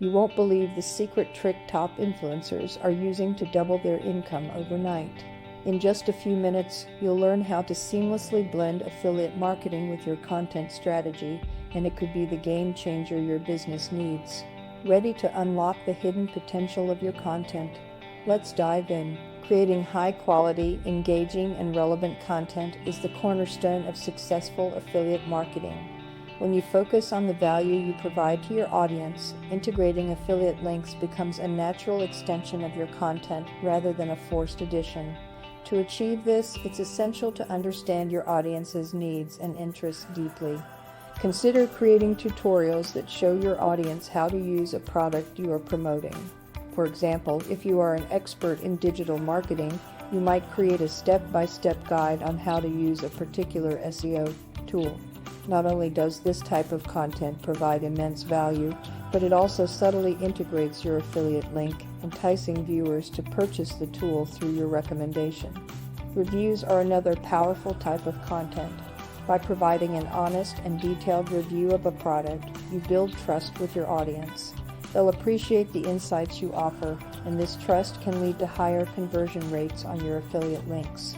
You won't believe the secret trick top influencers are using to double their income overnight. In just a few minutes, you'll learn how to seamlessly blend affiliate marketing with your content strategy, and it could be the game changer your business needs. Ready to unlock the hidden potential of your content? Let's dive in. Creating high-quality, engaging, and relevant content is the cornerstone of successful affiliate marketing. When you focus on the value you provide to your audience, integrating affiliate links becomes a natural extension of your content rather than a forced addition. To achieve this, it's essential to understand your audience's needs and interests deeply. Consider creating tutorials that show your audience how to use a product you are promoting. For example, if you are an expert in digital marketing, you might create a step-by-step guide on how to use a particular SEO tool. Not only does this type of content provide immense value, but it also subtly integrates your affiliate link, enticing viewers to purchase the tool through your recommendation. Reviews are another powerful type of content. By providing an honest and detailed review of a product, you build trust with your audience. They'll appreciate the insights you offer, and this trust can lead to higher conversion rates on your affiliate links.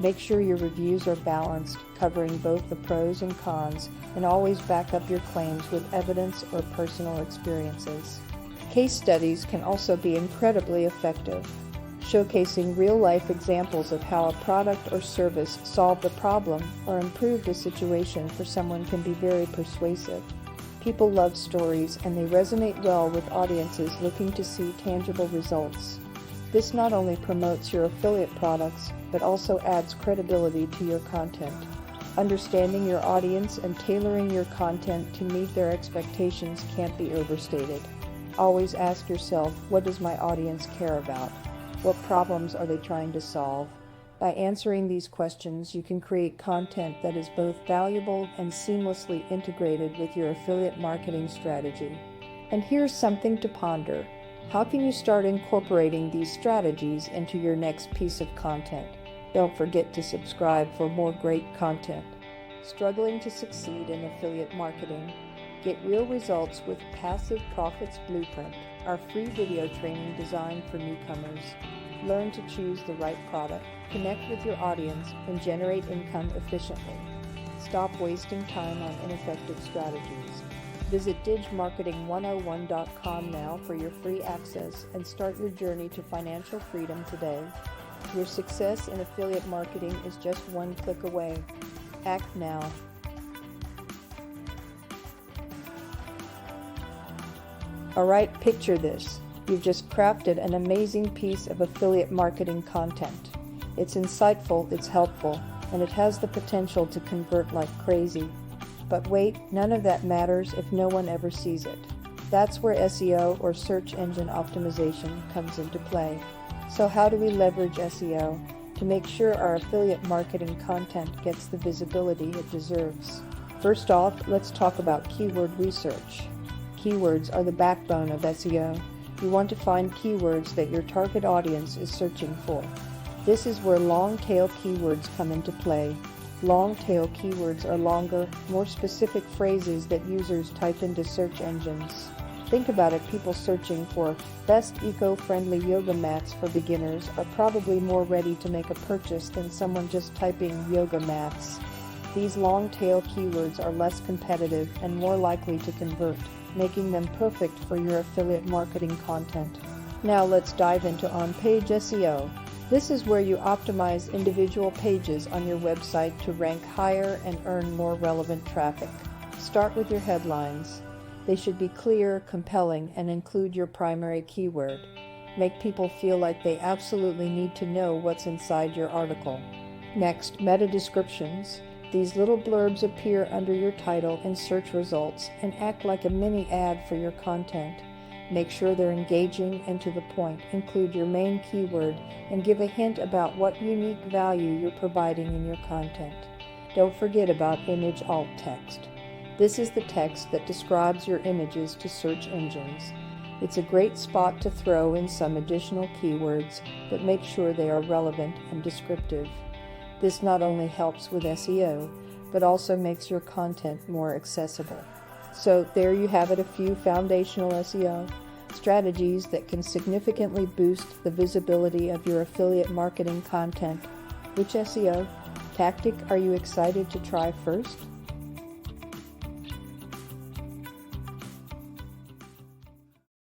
Make sure your reviews are balanced, covering both the pros and cons, and always back up your claims with evidence or personal experiences. Case studies can also be incredibly effective. Showcasing real-life examples of how a product or service solved a problem or improved a situation for someone can be very persuasive. People love stories, and they resonate well with audiences looking to see tangible results. This not only promotes your affiliate products, but also adds credibility to your content. Understanding your audience and tailoring your content to meet their expectations can't be overstated. Always ask yourself, what does my audience care about? What problems are they trying to solve? By answering these questions, you can create content that is both valuable and seamlessly integrated with your affiliate marketing strategy. And here's something to ponder. How can you start incorporating these strategies into your next piece of content? Don't forget to subscribe for more great content. Struggling to succeed in affiliate marketing? Get real results with Passive Profits Blueprint, our free video training designed for newcomers. Learn to choose the right product, connect with your audience, and generate income efficiently. Stop wasting time on ineffective strategies. Visit digmarketing101.com now for your free access and start your journey to financial freedom today. Your success in affiliate marketing is just one click away. Act now. Alright, picture this. You've just crafted an amazing piece of affiliate marketing content. It's insightful, it's helpful, and it has the potential to convert like crazy. But wait, none of that matters if no one ever sees it. That's where SEO, or search engine optimization, comes into play. So how do we leverage SEO to make sure our affiliate marketing content gets the visibility it deserves? First off, let's talk about keyword research. Keywords are the backbone of SEO. You want to find keywords that your target audience is searching for. This is where long-tail keywords come into play. Long-tail keywords are longer, more specific phrases that users type into search engines. Think about it, people searching for best eco-friendly yoga mats for beginners are probably more ready to make a purchase than someone just typing yoga mats. These long-tail keywords are less competitive and more likely to convert, making them perfect for your affiliate marketing content. Now let's dive into on-page SEO. This is where you optimize individual pages on your website to rank higher and earn more relevant traffic. Start with your headlines. They should be clear, compelling, and include your primary keyword. Make people feel like they absolutely need to know what's inside your article. Next, meta descriptions. These little blurbs appear under your title and search results and act like a mini ad for your content. Make sure they're engaging and to the point. Include your main keyword and give a hint about what unique value you're providing in your content. Don't forget about image alt text. This is the text that describes your images to search engines. It's a great spot to throw in some additional keywords, but make sure they are relevant and descriptive. This not only helps with SEO, but also makes your content more accessible. So there you have it, a few foundational SEO strategies that can significantly boost the visibility of your affiliate marketing content. Which SEO tactic are you excited to try first?